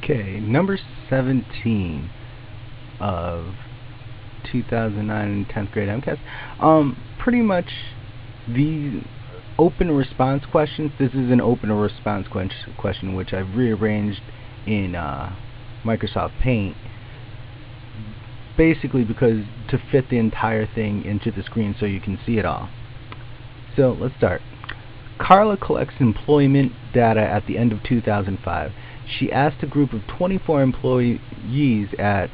Okay, number 17 of 2009 10th grade Mcas. Pretty much the open response questions. This is an open response question which I've rearranged in Microsoft Paint, basically because to fit the entire thing into the screen so you can see it all. So let's start. Carla collects employment data at the end of 2005. She asked a group of 24 employees at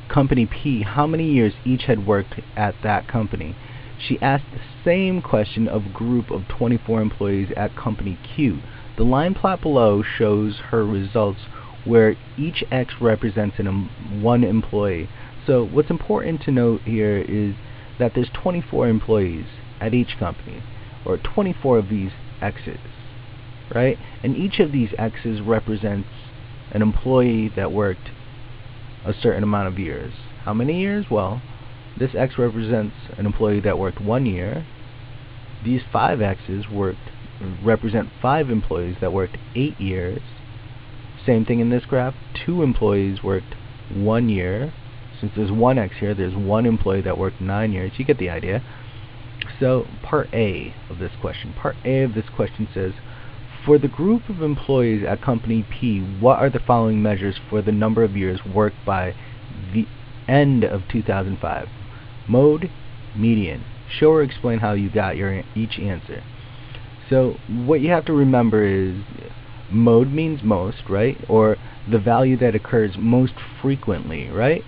company P how many years each had worked at that company. She asked the same question of a group of 24 employees at company Q. The line plot below shows her results where each X represents one employee. So what's important to note here is that there's 24 employees at each company, or 24 of these X's, right? And each of these X's represents an employee that worked a certain amount of years. How many years? Well, this X represents an employee that worked 1 year. These 5 X's represent 5 employees that worked 8 years. Same thing in this graph. 2 employees worked 1 year. Since there's 1 X here, there's 1 employee that worked 9 years. You get the idea. So part A of this question. Part A of this question says, for the group of employees at company P, what are the following measures for the number of years worked by the end of 2005? Mode, median. Show or explain how you got each answer. So what you have to remember is mode means most, right? Or the value that occurs most frequently, right?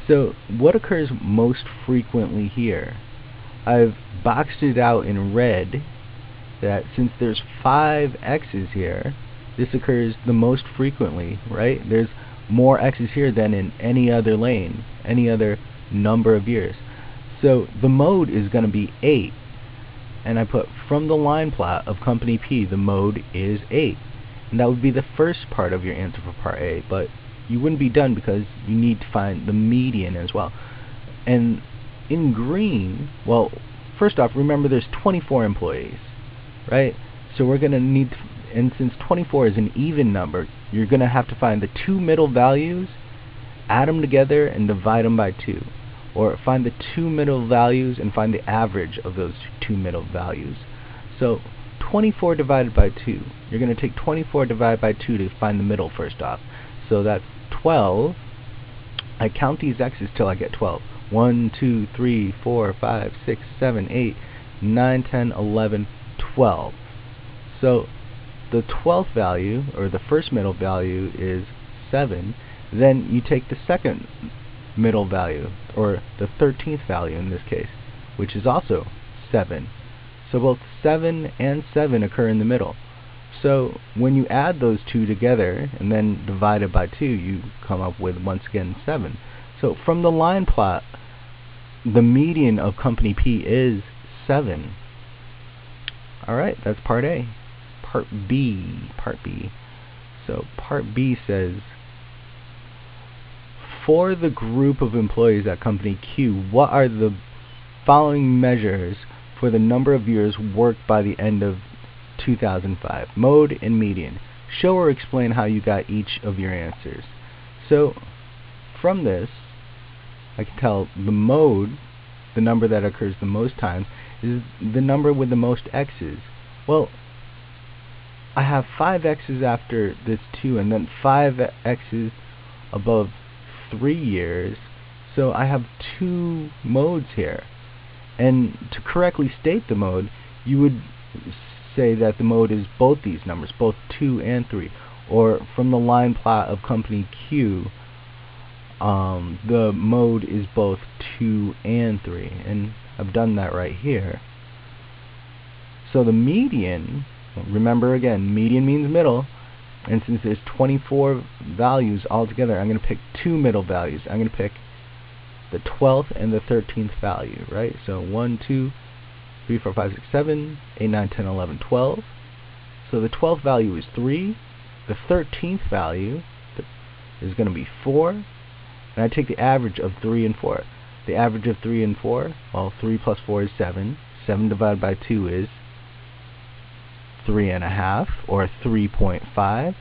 So what occurs most frequently here? I've boxed it out in red that since there's 5 X's here, this occurs the most frequently, right? There's more X's here than in any other lane, any other number of years. So the mode is going to be 8. And I put from the line plot of company P, the mode is 8. And that would be the first part of your answer for part A, but you wouldn't be done because you need to find the median as well. And in green, well, first off, remember there's 24 employees, right? So we're going to need, and since 24 is an even number, you're going to have to find the 2 middle values, add them together, and divide them by 2. Or find the 2 middle values and find the average of those 2 middle values. So 24 divided by 2. You're going to take 24 divided by 2 to find the middle first off. So that's 12. I count these X's till I get 12. 1, 2, 3, 4, 5, 6, 7, 8, 9, 10, 11, 12. So the 12th value, or the first middle value, is 7. Then you take the second middle value, or the 13th value in this case, which is also 7. So both 7 and 7 occur in the middle. So when you add those two together and then divide it by 2, you come up with, once again, 7. So from the line plot, the median of company P is 7. Alright, that's part A. Part B. So part B says, for the group of employees at company Q, what are the following measures for the number of years worked by the end of 2005? Mode and median. Show or explain how you got each of your answers. So from this, I can tell the mode, the number that occurs the most times, is the number with the most X's. Well, I have 5 X's after this 2, and then 5 X's above 3 years. So I have 2 modes here. And to correctly state the mode, you would say that the mode is both these numbers, both 2 and 3. Or from the line plot of company Q, the mode is both 2 and 3, and I've done that right here. So the median, remember again, median means middle, and since there's 24 values altogether, I'm going to pick 2 middle values. I'm going to pick the 12th and the 13th value, right? So 1, 2, 3, 4, 5, 6, 7, 8, 9, 10, 11, 12. So the 12th value is 3. The 13th value is going to be 4. And I take the average of 3 and 4. The average of 3 and 4, well, 3 plus 4 is 7. 7 divided by 2 is 3.5, or 3.5.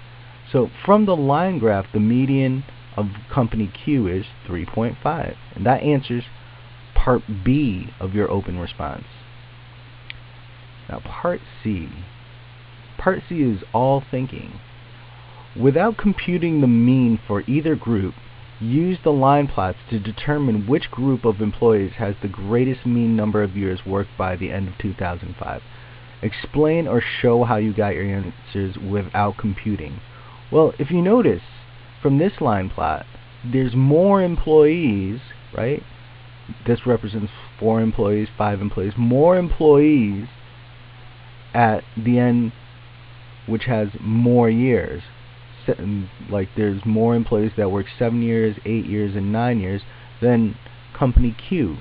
So from the line graph, the median of company Q is 3.5. And that answers part B of your open response. Now part C. Part C is all thinking. Without computing the mean for either group, use the line plots to determine which group of employees has the greatest mean number of years worked by the end of 2005. Explain or show how you got your answers without computing. Well, if you notice from this line plot, there's more employees, right? This represents 4 employees, 5 employees, more employees at the end, which has more years. Like there's more employees that work 7 years, 8 years, and 9 years than company Q.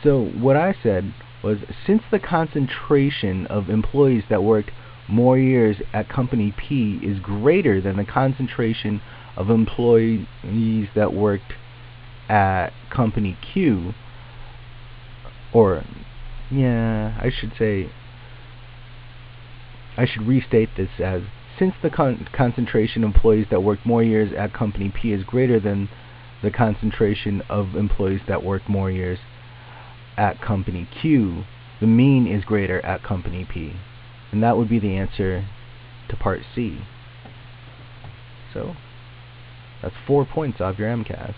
So what I said was, since the concentration of employees that worked more years at company P is greater than the concentration of employees that worked at company Q, or yeah, I should restate this as, since the concentration of employees that worked more years at company P is greater than the concentration of employees that worked more years at company Q, the mean is greater at company P. And that would be the answer to part C. So that's 4 points off your Mcas.